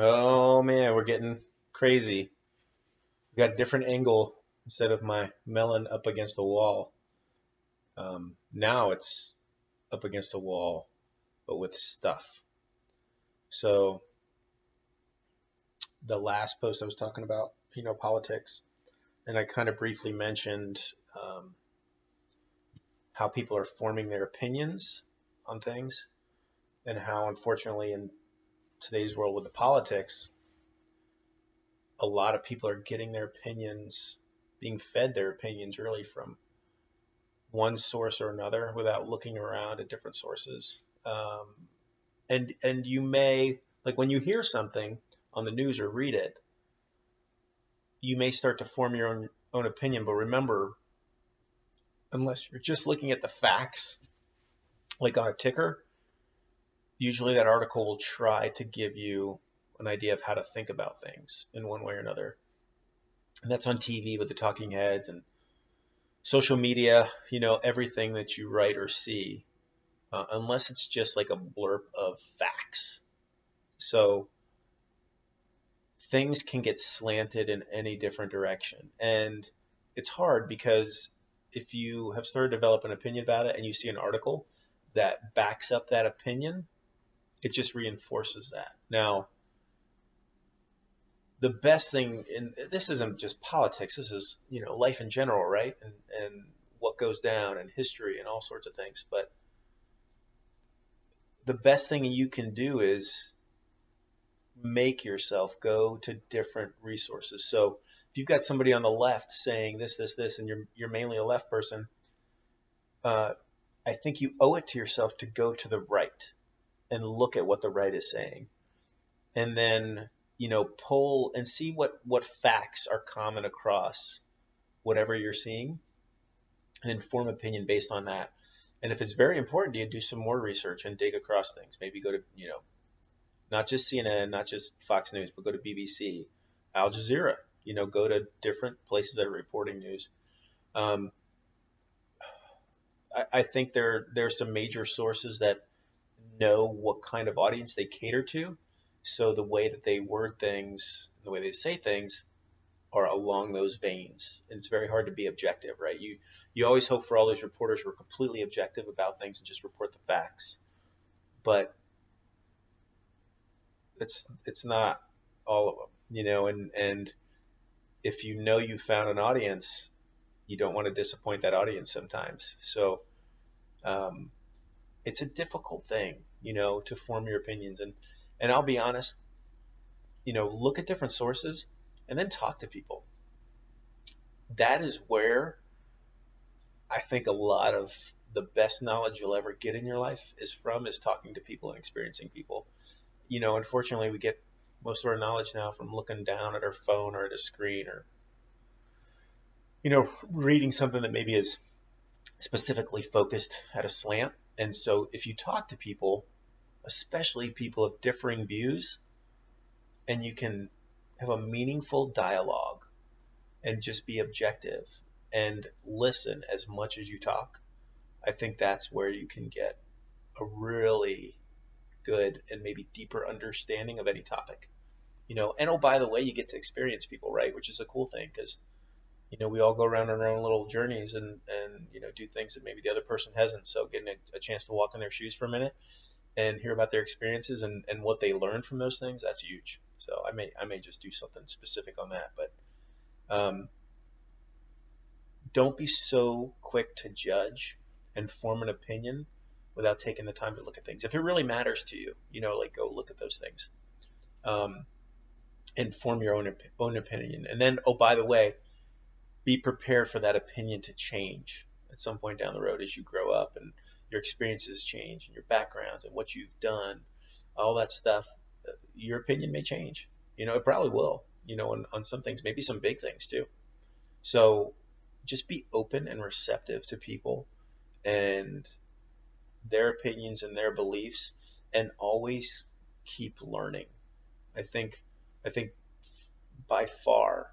Oh man, we're getting crazy. We got a different angle instead of my melon up against the wall. Now it's up against the wall, but with stuff. So the last post I was talking about, politics, and I kind of briefly mentioned um, how people are forming their opinions on things, and how unfortunately in today's world with the politics, a lot of people are getting their opinions, being fed their opinions really from one source or another without looking around at different sources. And you may, like, when you hear something on the news or read it, you may start to form your own opinion. But remember, unless you're just looking at the facts, like on a ticker, usually that article will try to give you an idea of how to think about things in one way or another. And that's on TV with the talking heads and social media, everything that you write or see, unless it's just like a blurb of facts. So things can get slanted in any different direction. And it's hard because if you have started to develop an opinion about it and you see an article that backs up that opinion, it just reinforces that. Now, the best thing, and this isn't just politics, this is, life in general, right? And what goes down and history and all sorts of things. But the best thing you can do is make yourself go to different resources. So if you've got somebody on the left saying this, and you're mainly a left person, uh, I think you owe it to yourself to go to the right and look at what the right is saying, and then pull and see what facts are common across whatever you're seeing, and inform opinion based on that. And if it's very important to you, do some more research and dig across things. Maybe go to not just CNN, not just Fox News, but go to BBC, Al Jazeera. Go to different places that are reporting news. Um, I think there's some major sources that know what kind of audience they cater to, so the way that they word things, the way they say things, are along those veins. And it's very hard to be objective, right? You always hope for all those reporters who are completely objective about things and just report the facts, but it's not all of them, and if you found an audience, you don't want to disappoint that audience sometimes. So um, it's a difficult thing, to form your opinions. And I'll be honest, look at different sources and then talk to people. That is where I think a lot of the best knowledge you'll ever get in your life is talking to people and experiencing people. Unfortunately, we get most of our knowledge now from looking down at our phone or at a screen, or reading something that maybe is specifically focused at a slant. And so if you talk to people, especially people of differing views, and you can have a meaningful dialogue and just be objective and listen as much as you talk, I think that's where you can get a really good and maybe deeper understanding of any topic. And oh, by the way, you get to experience people, right? Which is a cool thing, because we all go around on our own little journeys and do things that maybe the other person hasn't. So getting a chance to walk in their shoes for a minute and hear about their experiences and what they learned from those things, that's huge. So I may just do something specific on that. But um, don't be so quick to judge and form an opinion without taking the time to look at things. If it really matters to you, like, go look at those things, um, and form your own opinion. And then, oh, by the way, be prepared for that opinion to change at some point down the road as you grow up and your experiences change and your backgrounds and what you've done, all that stuff. Your opinion may change. It probably will. On some things, maybe some big things too. So just be open and receptive to people and their opinions and their beliefs, and always keep learning. I think I think by far,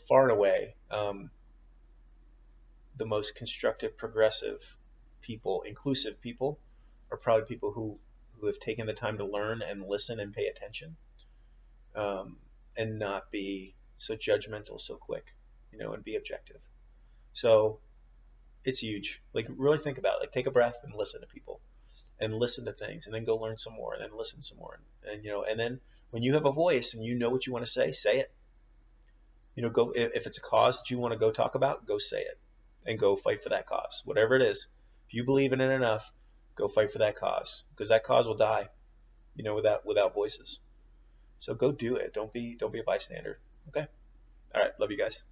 far and away, the most constructive, progressive people, inclusive people, are probably people who have taken the time to learn and listen and pay attention. um, and not be so judgmental so quick, and be objective. So it's huge. Like really think about it. Like take a breath and listen to people and listen to things and then go learn some more and then listen some more. And then when you have a voice and you know what you want to say it. Go if it's a cause that you want to go talk about, go say it and go fight for that cause, whatever it is. If you believe in it enough, go fight for that cause because that cause will die, without voices. So go do it. Don't be a bystander. Okay. All right. Love you guys.